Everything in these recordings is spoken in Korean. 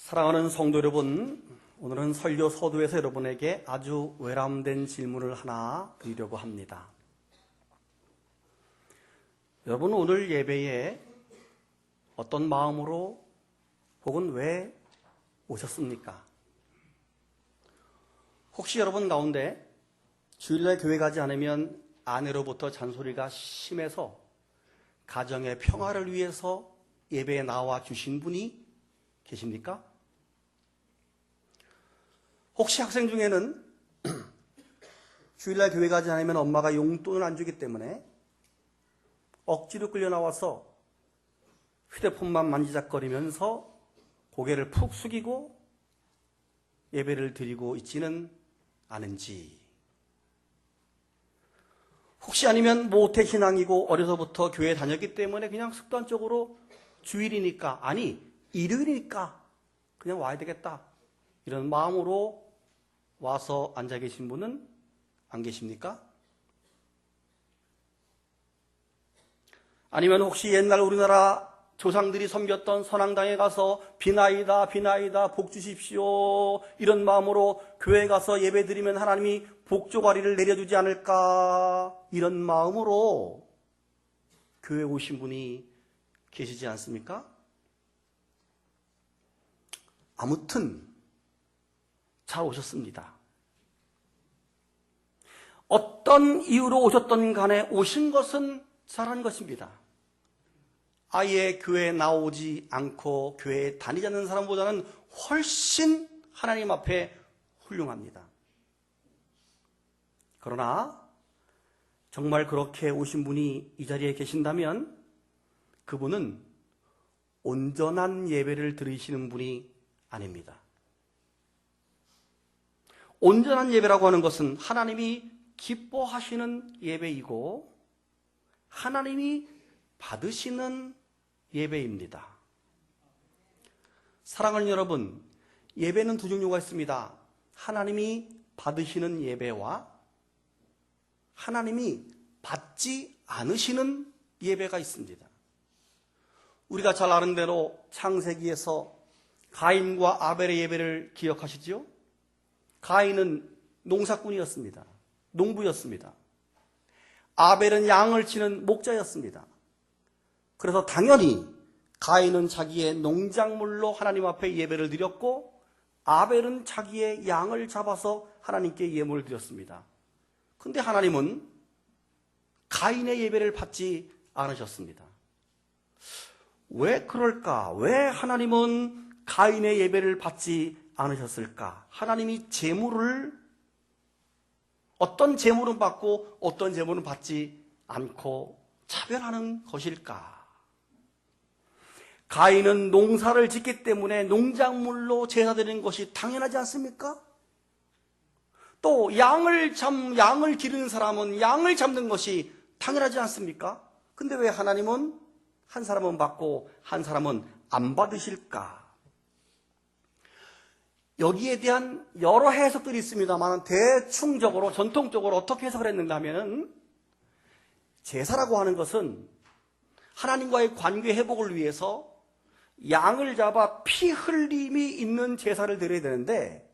사랑하는 성도 여러분, 오늘은 설교 서두에서 여러분에게 아주 외람된 질문을 하나 드리려고 합니다. 여러분, 오늘 예배에 어떤 마음으로 혹은 왜 오셨습니까? 혹시 여러분 가운데 주일날 교회 가지 않으면 아내로부터 잔소리가 심해서 가정의 평화를 위해서 예배에 나와 주신 분이 계십니까? 혹시 학생 중에는 주일날 교회 가지 않으면 엄마가 용돈을 안 주기 때문에 억지로 끌려 나와서 휴대폰만 만지작거리면서 고개를 푹 숙이고 예배를 드리고 있지는 않은지, 혹시 아니면 모태신앙이고 어려서부터 교회 다녔기 때문에 그냥 습관적으로 주일이니까, 아니 일요일이니까 그냥 와야 되겠다, 이런 마음으로 와서 앉아 계신 분은 안 계십니까? 아니면 혹시 옛날 우리나라 조상들이 섬겼던 선앙당에 가서 비나이다 비나이다 복 주십시오, 이런 마음으로 교회 가서 예배 드리면 하나님이 복조가리를 내려주지 않을까, 이런 마음으로 교회 오신 분이 계시지 않습니까? 아무튼 잘 오셨습니다. 어떤 이유로 오셨던 간에 오신 것은 잘한 것입니다. 아예 교회에 나오지 않고 교회에 다니지 않는 사람보다는 훨씬 하나님 앞에 훌륭합니다. 그러나 정말 그렇게 오신 분이 이 자리에 계신다면 그분은 온전한 예배를 드리시는 분이 아닙니다. 온전한 예배라고 하는 것은 하나님이 기뻐하시는 예배이고 하나님이 받으시는 예배입니다. 사랑하는 여러분, 예배는 두 종류가 있습니다. 하나님이 받으시는 예배와 하나님이 받지 않으시는 예배가 있습니다. 우리가 잘 아는 대로 창세기에서 가인과 아벨의 예배를 기억하시죠? 가인은 농사꾼이었습니다. 농부였습니다. 아벨은 양을 치는 목자였습니다. 그래서 당연히 가인은 자기의 농작물로 하나님 앞에 예배를 드렸고 아벨은 자기의 양을 잡아서 하나님께 예물을 드렸습니다. 그런데 하나님은 가인의 예배를 받지 않으셨습니다. 왜 그럴까? 왜 하나님은 가인의 예배를 받지 않으셨을까? 하나님이 어떤 제물은 받고 어떤 제물은 받지 않고 차별하는 것일까? 가인은 농사를 짓기 때문에 농작물로 제사드리는 것이 당연하지 않습니까? 또 양을 기르는 사람은 양을 잡는 것이 당연하지 않습니까? 근데 왜 하나님은 한 사람은 받고 한 사람은 안 받으실까? 여기에 대한 여러 해석들이 있습니다만 대충적으로 전통적으로 어떻게 해석을 했는가 하면, 제사라고 하는 것은 하나님과의 관계 회복을 위해서 양을 잡아 피 흘림이 있는 제사를 드려야 되는데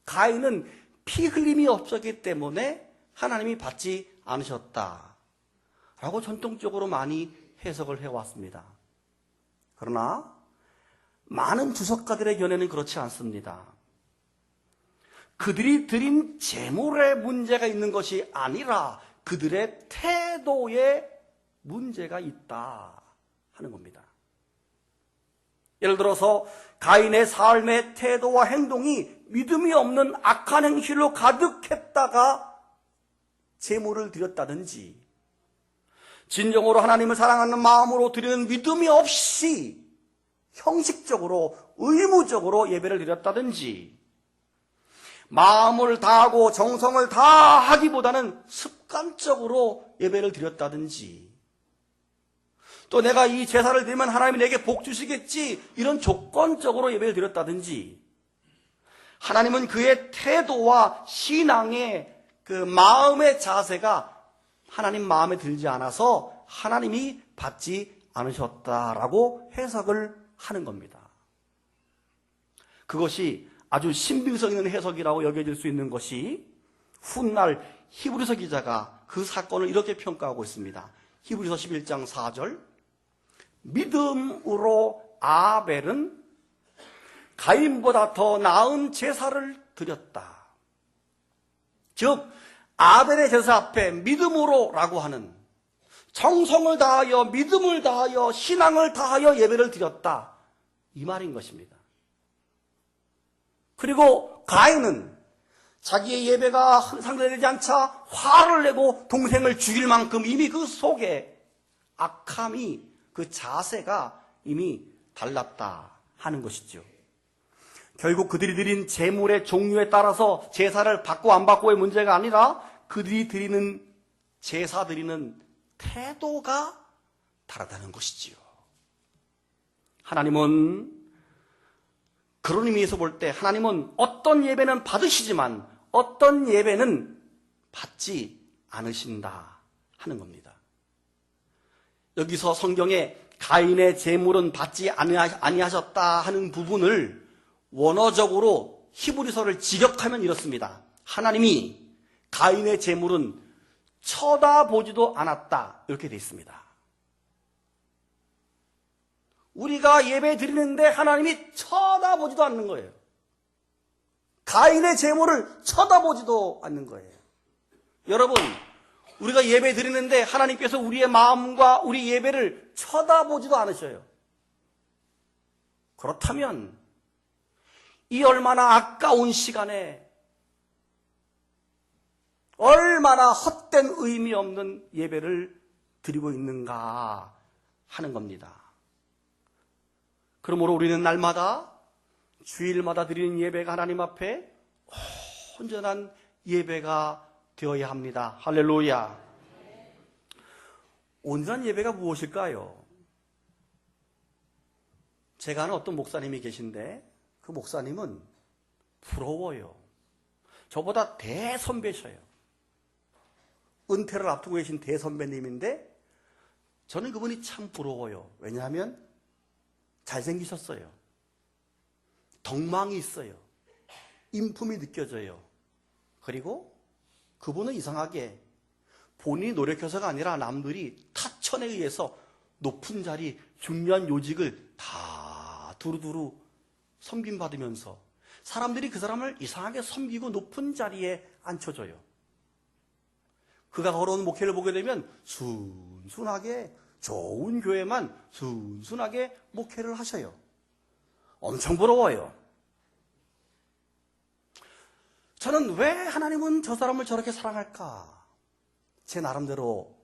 가인은 피 흘림이 없었기 때문에 하나님이 받지 않으셨다라고 전통적으로 많이 해석을 해왔습니다. 그러나 많은 주석가들의 견해는 그렇지 않습니다. 그들이 드린 제물에 문제가 있는 것이 아니라 그들의 태도에 문제가 있다 하는 겁니다. 예를 들어서 가인의 삶의 태도와 행동이 믿음이 없는 악한 행실로 가득했다가 제물을 드렸다든지, 진정으로 하나님을 사랑하는 마음으로 드리는 믿음이 없이 형식적으로 의무적으로 예배를 드렸다든지, 마음을 다하고 정성을 다하기보다는 습관적으로 예배를 드렸다든지, 또 내가 이 제사를 드리면 하나님이 내게 복 주시겠지, 이런 조건적으로 예배를 드렸다든지, 하나님은 그의 태도와 신앙의 그 마음의 자세가 하나님 마음에 들지 않아서 하나님이 받지 않으셨다라고 해석을 하는 겁니다. 그것이 아주 신빙성 있는 해석이라고 여겨질 수 있는 것이 훗날 히브리서 기자가 그 사건을 이렇게 평가하고 있습니다. 히브리서 11장 4절, 믿음으로 아벨은 가인보다 더 나은 제사를 드렸다. 즉 아벨의 제사 앞에 믿음으로라고 하는, 정성을 다하여 믿음을 다하여 신앙을 다하여 예배를 드렸다, 이 말인 것입니다. 그리고 가인은 자기의 예배가 상대되지 않자 화를 내고 동생을 죽일 만큼 이미 그 속에 악함이, 그 자세가 이미 달랐다 하는 것이죠. 결국 그들이 드린 제물의 종류에 따라서 제사를 받고 안 받고의 문제가 아니라 그들이 드리는, 제사 드리는 태도가 다르다는 것이지요. 하나님은 그런 의미에서 볼 때 하나님은 어떤 예배는 받으시지만 어떤 예배는 받지 않으신다 하는 겁니다. 여기서 성경에 가인의 제물은 받지 아니하셨다 하는 부분을 원어적으로 히브리서를 직역하면 이렇습니다. 하나님이 가인의 제물은 쳐다보지도 않았다, 이렇게 되어 있습니다. 우리가 예배 드리는데 하나님이 쳐다보지도 않는 거예요. 가인의 제물을 쳐다보지도 않는 거예요. 여러분, 우리가 예배 드리는데 하나님께서 우리의 마음과 우리 예배를 쳐다보지도 않으셔요. 그렇다면 이 얼마나 아까운 시간에 얼마나 헛된 의미 없는 예배를 드리고 있는가 하는 겁니다. 그러므로 우리는 날마다, 주일마다 드리는 예배가 하나님 앞에 온전한 예배가 되어야 합니다. 할렐루야. 온전한 예배가 무엇일까요? 제가 아는 어떤 목사님이 계신데 그 목사님은 부러워요. 저보다 대선배셔요. 은퇴를 앞두고 계신 대선배님인데 저는 그분이 참 부러워요. 왜냐하면 잘생기셨어요. 덕망이 있어요. 인품이 느껴져요. 그리고 그분은 이상하게 본인이 노력해서가 아니라 남들이 타천에 의해서 높은 자리, 중요한 요직을 다 두루두루 섬김받으면서 사람들이 그 사람을 이상하게 섬기고 높은 자리에 앉혀줘요. 그가 걸어오는 목회를 보게 되면 순순하게 좋은 교회만 순순하게 목회를 하셔요. 엄청 부러워요. 저는 왜 하나님은 저 사람을 저렇게 사랑할까? 제 나름대로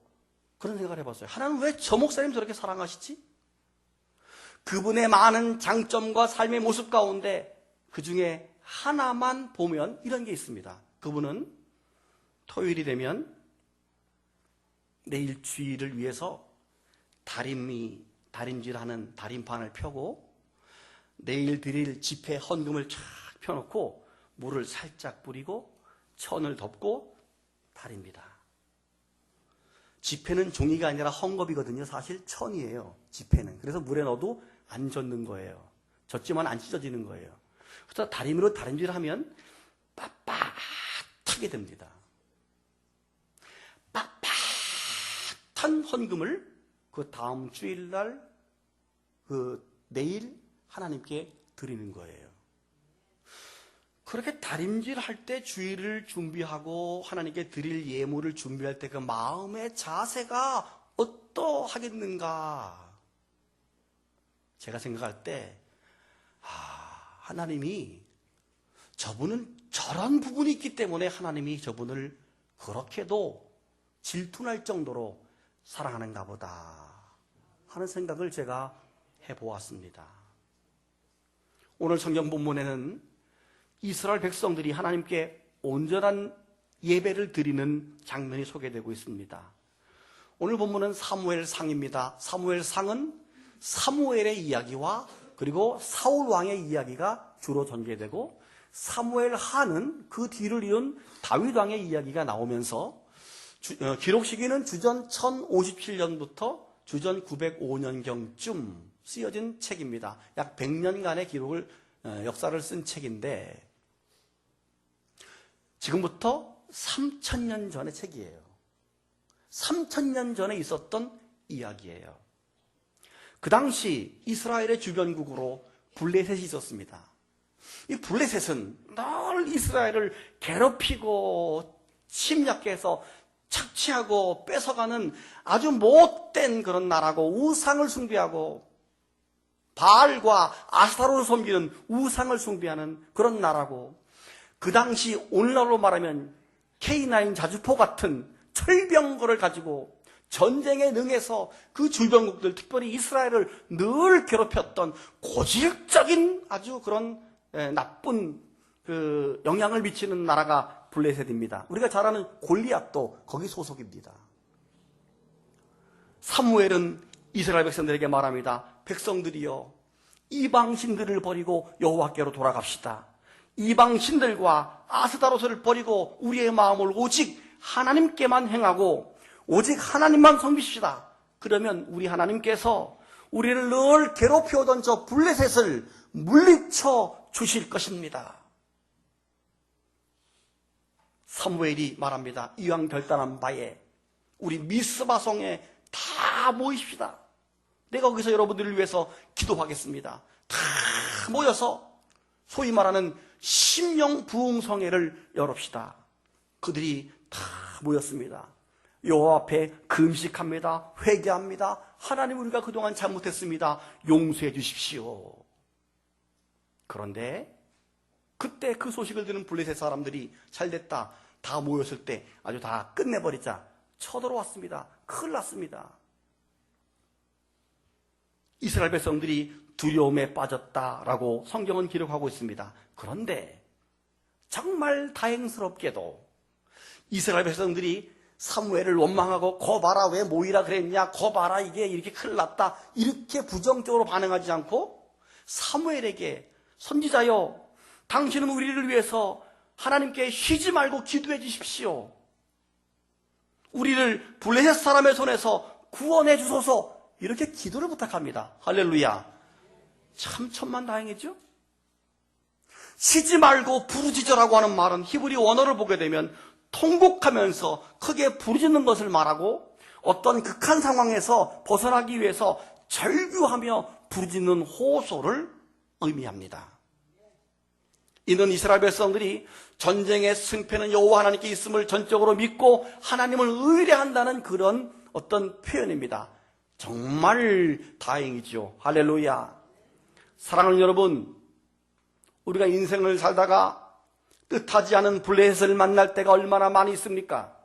그런 생각을 해봤어요. 하나님은 왜 저 목사님 저렇게 사랑하시지? 그분의 많은 장점과 삶의 모습 가운데 그 중에 하나만 보면 이런 게 있습니다. 그분은 토요일이 되면 내일 주일을 위해서 다림질하는 다림판을 펴고 내일 드릴 집회 헌금을 쫙 펴놓고 물을 살짝 뿌리고 천을 덮고 다립니다. 집회는 종이가 아니라 헝겊이거든요. 사실 천이에요. 집회는. 그래서 물에 넣어도 안 젖는 거예요. 젖지만 안 찢어지는 거예요. 그래서 다림으로 다림질을 하면 빳빳하게 됩니다. 빳빳한 헌금을 그 다음 주일날 내일 하나님께 드리는 거예요. 그렇게 다림질할 때 주일을 준비하고 하나님께 드릴 예물을 준비할 때 그 마음의 자세가 어떠하겠는가? 제가 생각할 때 하나님이 저분은 저런 부분이 있기 때문에 하나님이 저분을 그렇게도 질투날 정도로 사랑하는가 보다 하는 생각을 제가 해보았습니다. 오늘 성경 본문에는 이스라엘 백성들이 하나님께 온전한 예배를 드리는 장면이 소개되고 있습니다. 오늘 본문은 사무엘상입니다. 사무엘상은 사무엘의 이야기와 그리고 사울 왕의 이야기가 주로 전개되고, 사무엘하는 그 뒤를 이은 다윗 왕의 이야기가 나오면서 기록 시기는 주전 1057년부터 주전 905년경쯤 쓰여진 책입니다. 약 100년간의 기록을 역사를 쓴 책인데 지금부터 3000년 전의 책이에요. 3000년 전에 있었던 이야기예요. 그 당시 이스라엘의 주변국으로 블레셋이 있었습니다. 이 블레셋은 늘 이스라엘을 괴롭히고 침략해서 착취하고 뺏어가는 아주 못된 그런 나라고, 우상을 숭배하고 바알과 아스타로를 섬기는 우상을 숭배하는 그런 나라고, 그 당시 오늘날로 말하면 K9 자주포 같은 철병거를 가지고 전쟁에 능해서 그 주변국들, 특별히 이스라엘을 늘 괴롭혔던 고질적인 아주 그런 나쁜 그 영향을 미치는 나라가 블레셋입니다. 우리가 잘 아는 골리앗도 거기 소속입니다. 사무엘은 이스라엘 백성들에게 말합니다. 백성들이여, 이방신들을 버리고 여호와께로 돌아갑시다. 이방신들과 아스타로스를 버리고 우리의 마음을 오직 하나님께만 행하고 오직 하나님만 섬깁시다. 그러면 우리 하나님께서 우리를 늘 괴롭혀오던 저 블레셋을 물리쳐 주실 것입니다. 사무엘이 말합니다. 이왕 결단한 바에 우리 미스바성에 다 모이십시다. 내가 거기서 여러분들을 위해서 기도하겠습니다. 다 모여서 소위 말하는 심령부흥성회를 열읍시다. 그들이 다 모였습니다. 여호와 앞에 금식합니다. 회개합니다. 하나님, 우리가 그동안 잘못했습니다. 용서해 주십시오. 그런데 그때 그 소식을 들은 블레셋 사람들이 잘됐다, 다 모였을 때 아주 다 끝내버리자 쳐들어왔습니다. 큰일 났습니다. 이스라엘 백성들이 두려움에 빠졌다라고 성경은 기록하고 있습니다. 그런데 정말 다행스럽게도 이스라엘 백성들이 사무엘을 원망하고 거 봐라, 왜 모이라 그랬냐, 거 봐라, 이게 이렇게 큰일 났다, 이렇게 부정적으로 반응하지 않고 사무엘에게 선지자여, 당신은 우리를 위해서 하나님께 쉬지 말고 기도해 주십시오. 우리를 블레셋 사람의 손에서 구원해 주소서, 이렇게 기도를 부탁합니다. 할렐루야. 참 천만다행이죠. 쉬지 말고 부르짖으라고 하는 말은 히브리 원어를 보게 되면 통곡하면서 크게 부르짖는 것을 말하고, 어떤 극한 상황에서 벗어나기 위해서 절규하며 부르짖는 호소를 의미합니다. 이는 이스라엘 백성들이 전쟁의 승패는 여호와 하나님께 있음을 전적으로 믿고 하나님을 의뢰한다는 그런 어떤 표현입니다. 정말 다행이죠. 할렐루야. 사랑하는 여러분, 우리가 인생을 살다가 뜻하지 않은 블레셋을 만날 때가 얼마나 많이 있습니까?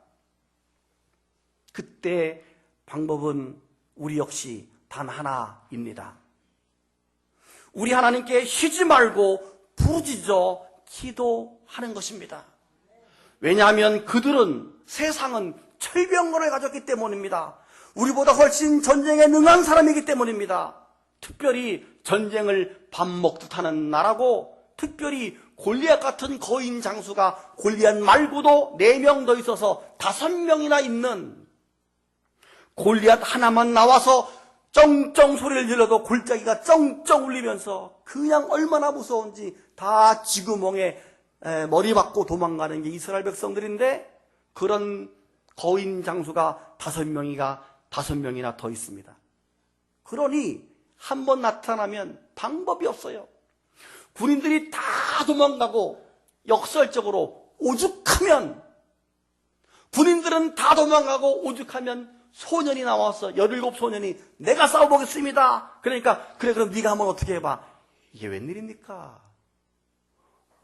그때 방법은 우리 역시 단 하나입니다. 우리 하나님께 쉬지 말고 부르짖어 기도하는 것입니다. 왜냐하면 그들은, 세상은 철병거를 가졌기 때문입니다. 우리보다 훨씬 전쟁에 능한 사람이기 때문입니다. 특별히 전쟁을 밥 먹듯 하는 나라고, 특별히 골리앗 같은 거인 장수가 골리앗 말고도 4명 더 있어서 5명이나 있는, 골리앗 하나만 나와서 쩡쩡 소리를 질러도 골짜기가 쩡쩡 울리면서 그냥 얼마나 무서운지 다 쥐구멍에 머리 박고 도망가는 게 이스라엘 백성들인데, 그런 거인 장수가 5명이나 더 있습니다. 그러니 한 번 나타나면 방법이 없어요. 군인들이 다 도망가고 역설적으로 오죽하면, 군인들은 다 도망가고 오죽하면 소년이 나와서 17소년이 내가 싸워보겠습니다. 그러니까 그래, 그럼 네가 한번 어떻게 해봐. 이게 웬일입니까?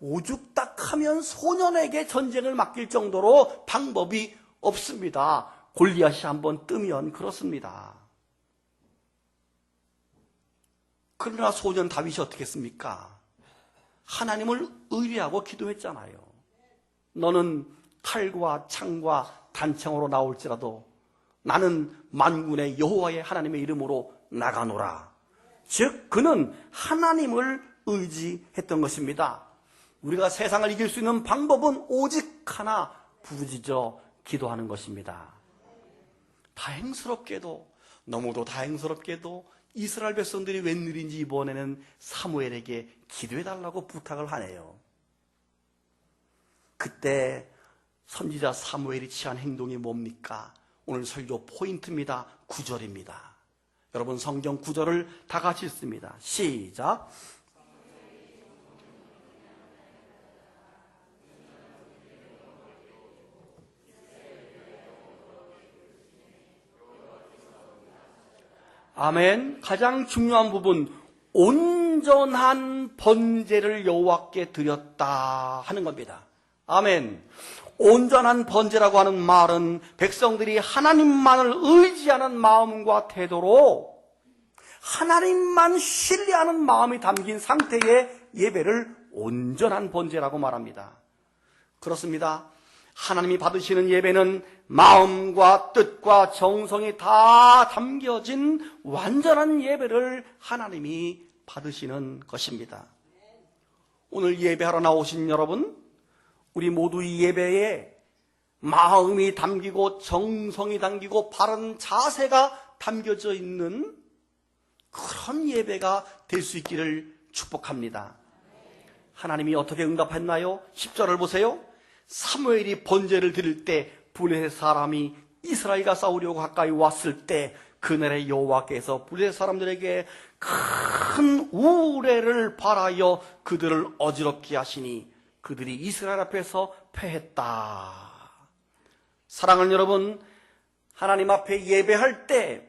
오죽딱하면 소년에게 전쟁을 맡길 정도로 방법이 없습니다. 골리앗이 한번 뜨면 그렇습니다. 그러나 소년 다윗이 어떻게 했습니까? 하나님을 의뢰하고 기도했잖아요. 너는 칼과 창과 단창으로 나올지라도 나는 만군의 여호와의 하나님의 이름으로 나가노라. 즉 그는 하나님을 의지했던 것입니다. 우리가 세상을 이길 수 있는 방법은 오직 하나, 부르짖어 기도하는 것입니다. 다행스럽게도, 너무도 다행스럽게도 이스라엘 백성들이 웬일인지 이번에는 사무엘에게 기도해달라고 부탁을 하네요. 그때 선지자 사무엘이 취한 행동이 뭡니까? 오늘 설교 포인트입니다. 9절입니다. 여러분 성경 9절을 다 같이 읽습니다. 시작. 아멘. 가장 중요한 부분, 온전한 번제를 여호와께 드렸다 하는 겁니다. 아멘. 온전한 번제라고 하는 말은 백성들이 하나님만을 의지하는 마음과 태도로 하나님만 신뢰하는 마음이 담긴 상태의 예배를 온전한 번제라고 말합니다. 그렇습니다. 하나님이 받으시는 예배는 마음과 뜻과 정성이 다 담겨진 완전한 예배를 하나님이 받으시는 것입니다. 오늘 예배하러 나오신 여러분, 우리 모두 이 예배에 마음이 담기고 정성이 담기고 바른 자세가 담겨져 있는 그런 예배가 될 수 있기를 축복합니다. 하나님이 어떻게 응답했나요? 10절을 보세요. 사무엘이 번제를 드릴 때 블레셋 사람이 이스라엘과 싸우려고 가까이 왔을 때 그날에 여호와께서 블레셋 사람들에게 큰 우레를 발하여 그들을 어지럽게 하시니 그들이 이스라엘 앞에서 패했다. 사랑하는 여러분, 하나님 앞에 예배할 때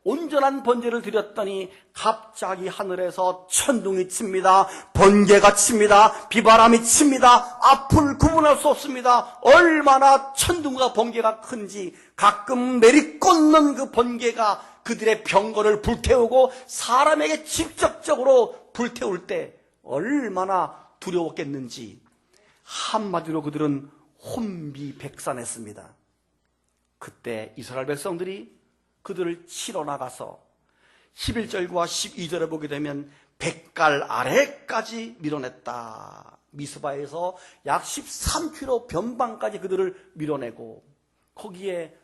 온전한 번제를 드렸더니 갑자기 하늘에서 천둥이 칩니다. 번개가 칩니다. 비바람이 칩니다. 앞을 구분할 수 없습니다. 얼마나 천둥과 번개가 큰지 가끔 내리꽂는 그 번개가 그들의 병거를 불태우고 사람에게 직접적으로 불태울 때 얼마나 두려웠겠는지 한마디로 그들은 혼비백산했습니다. 그때 이스라엘 백성들이 그들을 치러 나가서 11절과 12절에 보게 되면 백갈 아래까지 밀어냈다. 미스바에서 약 13km 변방까지 그들을 밀어내고 거기에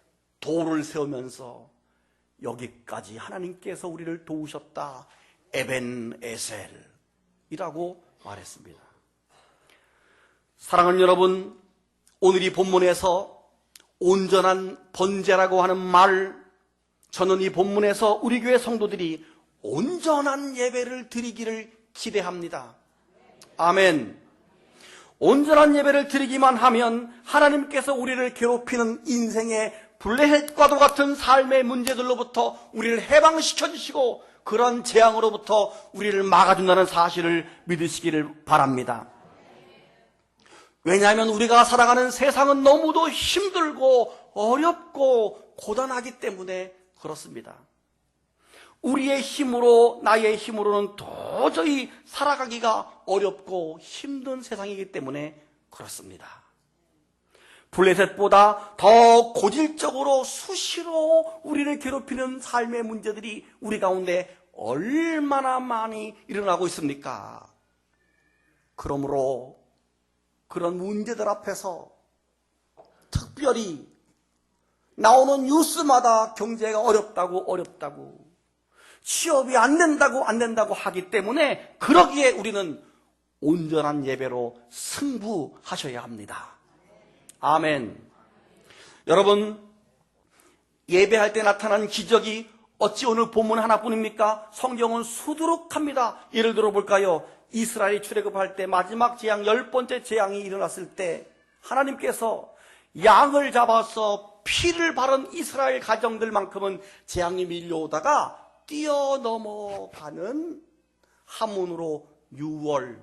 돌을 세우면서 여기까지 하나님께서 우리를 도우셨다. 에벤에셀이라고 말했습니다. 사랑하는 여러분, 오늘 이 본문에서 온전한 번제라고 하는 말, 저는 이 본문에서 우리 교회 성도들이 온전한 예배를 드리기를 기대합니다. 아멘. 온전한 예배를 드리기만 하면 하나님께서 우리를 괴롭히는 인생의 블레셋과도 같은 삶의 문제들로부터 우리를 해방시켜 주시고 그런 재앙으로부터 우리를 막아준다는 사실을 믿으시기를 바랍니다. 왜냐하면 우리가 살아가는 세상은 너무도 힘들고 어렵고 고단하기 때문에 그렇습니다. 우리의 힘으로, 나의 힘으로는 도저히 살아가기가 어렵고 힘든 세상이기 때문에 그렇습니다. 블레셋보다 더 고질적으로 수시로 우리를 괴롭히는 삶의 문제들이 우리 가운데 얼마나 많이 일어나고 있습니까? 그러므로 그런 문제들 앞에서 특별히 나오는 뉴스마다 경제가 어렵다고 취업이 안 된다고 하기 때문에 그러기에 우리는 온전한 예배로 승부하셔야 합니다. 아멘. 여러분, 예배할 때 나타난 기적이 어찌 오늘 본문 하나뿐입니까? 성경은 수두룩합니다. 예를 들어 볼까요? 이스라엘이 출애굽할 때 마지막 재앙 10번째 재앙이 일어났을 때 하나님께서 양을 잡아서 피를 바른 이스라엘 가정들만큼은 재앙이 밀려오다가 뛰어넘어가는 한문으로 유월절,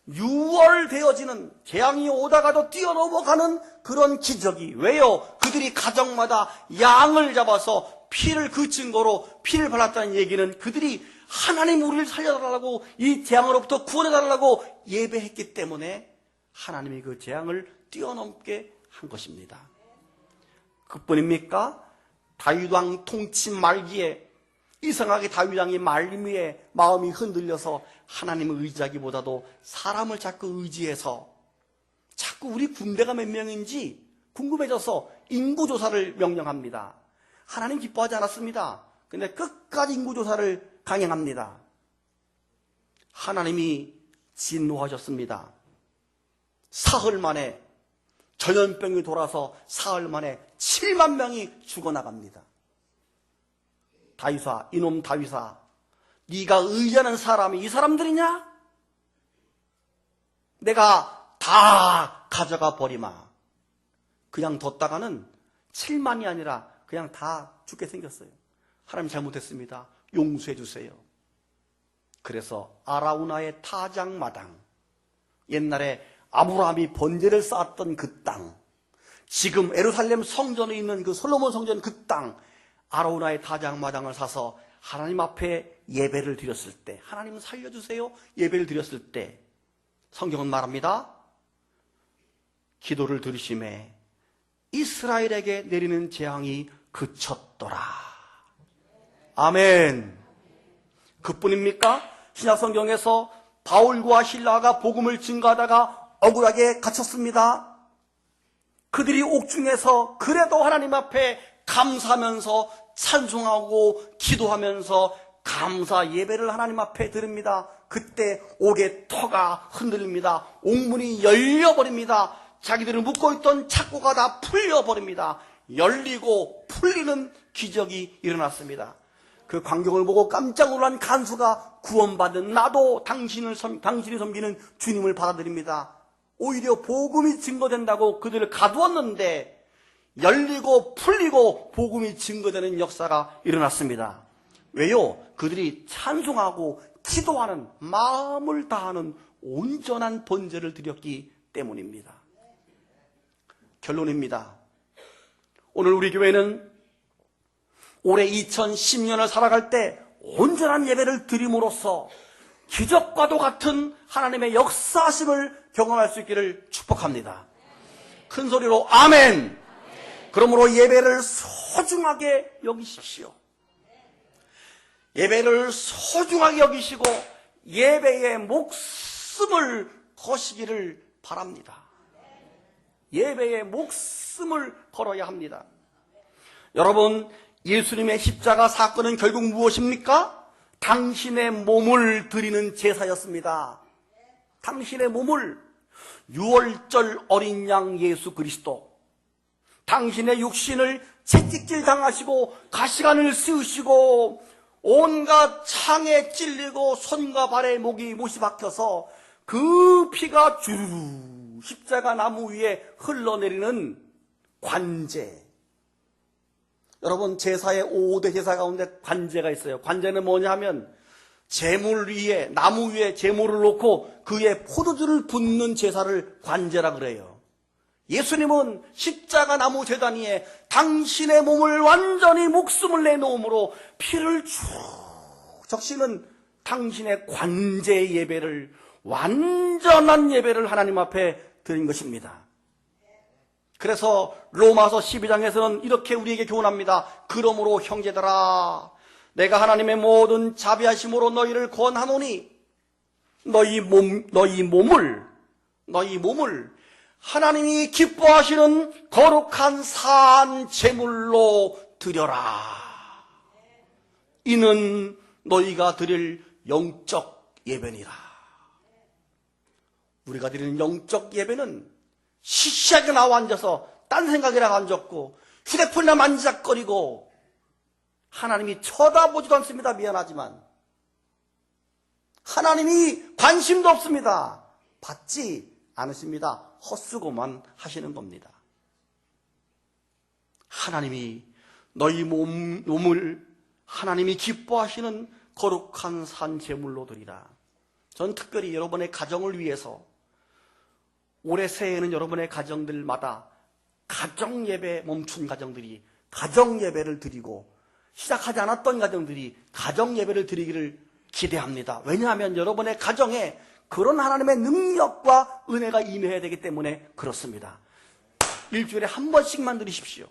유월되어지는 재앙이 오다가도 뛰어넘어가는 그런 기적이. 왜요? 그들이 가정마다 양을 잡아서 피를 그 증거로 피를 발랐다는 얘기는 그들이 하나님 우리를 살려달라고 이 재앙으로부터 구원해달라고 예배했기 때문에 하나님이 그 재앙을 뛰어넘게 한 것입니다. 그뿐입니까? 다윗왕 통치 말기에 이상하게 다윗왕이 말미에 마음이 흔들려서 하나님을 의지하기보다도 사람을 자꾸 의지해서 자꾸 우리 군대가 몇 명인지 궁금해져서 인구조사를 명령합니다. 하나님 기뻐하지 않았습니다. 근데 끝까지 인구조사를 강행합니다. 하나님이 진노하셨습니다. 사흘 만에 전염병이 돌아서 사흘 만에 7만 명이 죽어나갑니다. 다윗아, 이놈 다윗아, 네가 의지하는 사람이 이 사람들이냐? 내가 다 가져가 버리마. 그냥 뒀다가는 7만이 아니라 그냥 다 죽게 생겼어요. 하나님 잘못했습니다. 용서해 주세요. 그래서 아라우나의 타작마당, 옛날에 아브라함이 번제를 쌓았던 그 땅, 지금 예루살렘 성전에 있는 그 솔로몬 성전 그 땅, 아라우나의 타작마당을 사서 하나님 앞에 예배를 드렸을 때, 하나님 살려주세요 예배를 드렸을 때 성경은 말합니다. 기도를 들으심에 이스라엘에게 내리는 재앙이 그쳤더라. 아멘. 그뿐입니까? 신약 성경에서 바울과 실라가 복음을 증거하다가 억울하게 갇혔습니다. 그들이 옥중에서 그래도 하나님 앞에 감사하면서 찬송하고 기도하면서 감사 예배를 하나님 앞에 드립니다. 그때 옥의 터가 흔들립니다. 옥문이 열려버립니다. 자기들은 묶어있던 착고가 다 풀려버립니다. 열리고 풀리는 기적이 일어났습니다. 그 광경을 보고 깜짝 놀란 간수가 구원받은 나도 당신이 섬기는 주님을 받아들입니다. 오히려 복음이 증거된다고 그들을 가두었는데 열리고 풀리고 복음이 증거되는 역사가 일어났습니다. 왜요? 그들이 찬송하고 기도하는, 마음을 다하는 온전한 번제를 드렸기 때문입니다. 결론입니다. 오늘 우리 교회는 올해 2010년을 살아갈 때 온전한 예배를 드림으로써 기적과도 같은 하나님의 역사심을 경험할 수 있기를 축복합니다. 큰 소리로 아멘. 그러므로 예배를 소중하게 여기십시오. 예배를 소중하게 여기시고 예배에 목숨을 거시기를 바랍니다. 예배에 목숨을 걸어야 합니다. 여러분, 예수님의 십자가 사건은 결국 무엇입니까? 당신의 몸을 드리는 제사였습니다. 당신의 몸을, 유월절 어린 양 예수 그리스도, 당신의 육신을 채찍질 당하시고 가시관을 씌우시고 온갖 창에 찔리고 손과 발에 목이 못이 박혀서 그 피가 주르르 십자가 나무 위에 흘러내리는 관제. 여러분, 제사의 5대 제사 가운데 관제가 있어요. 관제는 뭐냐 하면 제물 위에, 나무 위에 제물을 놓고 그에 포도주를 붓는 제사를 관제라 그래요. 예수님은 십자가 나무 제단 위에 당신의 몸을 완전히 목숨을 내놓음으로 피를 쭉 적시는 당신의 관제 예배를, 완전한 예배를 하나님 앞에 드린 것입니다. 그래서 로마서 12장에서는 이렇게 우리에게 교훈합니다. 그러므로 형제들아, 내가 하나님의 모든 자비하심으로 너희를 권하노니 너희 몸을 하나님이 기뻐하시는 거룩한 산 제물로 드려라. 이는 너희가 드릴 영적 예배니라. 우리가 드리는 영적 예배는 시시하게 나와 앉아서 딴 생각이라고 앉았고 휴대폰이나 만지작거리고 하나님이 쳐다보지도 않습니다. 미안하지만 하나님이 관심도 없습니다. 받지 않으십니다. 헛수고만 하시는 겁니다. 하나님이 너희 몸을 하나님이 기뻐하시는 거룩한 산 제물로 드리라. 전 특별히 여러분의 가정을 위해서 올해 새해에는 여러분의 가정들마다 가정예배 멈춘 가정들이 가정예배를 드리고 시작하지 않았던 가정들이 가정예배를 드리기를 기대합니다. 왜냐하면 여러분의 가정에 그런 하나님의 능력과 은혜가 임해야 되기 때문에 그렇습니다. 일주일에 한 번씩만 드리십시오.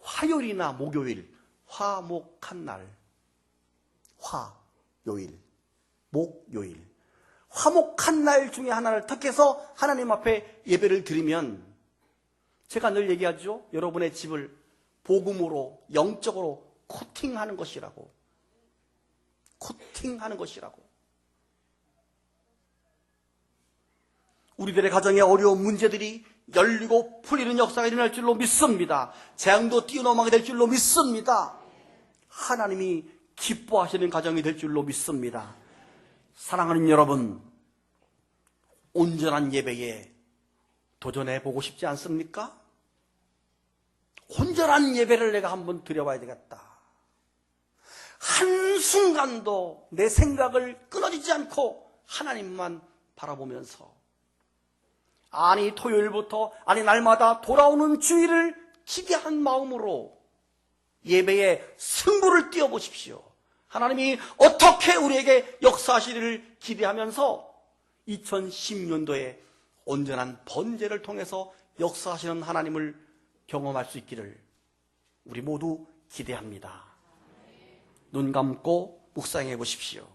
화요일이나 목요일, 화목한 날, 화요일, 목요일, 화목한 날 중에 하나를 택해서 하나님 앞에 예배를 드리면 제가 늘 얘기하죠. 여러분의 집을 복음으로, 영적으로 코팅하는 것이라고. 코팅하는 것이라고. 우리들의 가정의 어려운 문제들이 열리고 풀리는 역사가 일어날 줄로 믿습니다. 재앙도 뛰어넘어가게 될 줄로 믿습니다. 하나님이 기뻐하시는 가정이 될 줄로 믿습니다. 사랑하는 여러분, 온전한 예배에 도전해 보고 싶지 않습니까? 온전한 예배를 내가 한번 드려봐야 되겠다. 한순간도 내 생각을 끊어지지 않고 하나님만 바라보면서, 아니 토요일부터 아니 날마다 돌아오는 주일을 기대한 마음으로 예배에 승부를 띄워보십시오. 하나님이 어떻게 우리에게 역사하시리를 기대하면서 2010년도에 온전한 번제를 통해서 역사하시는 하나님을 경험할 수 있기를 우리 모두 기대합니다. 눈 감고 묵상해 보십시오.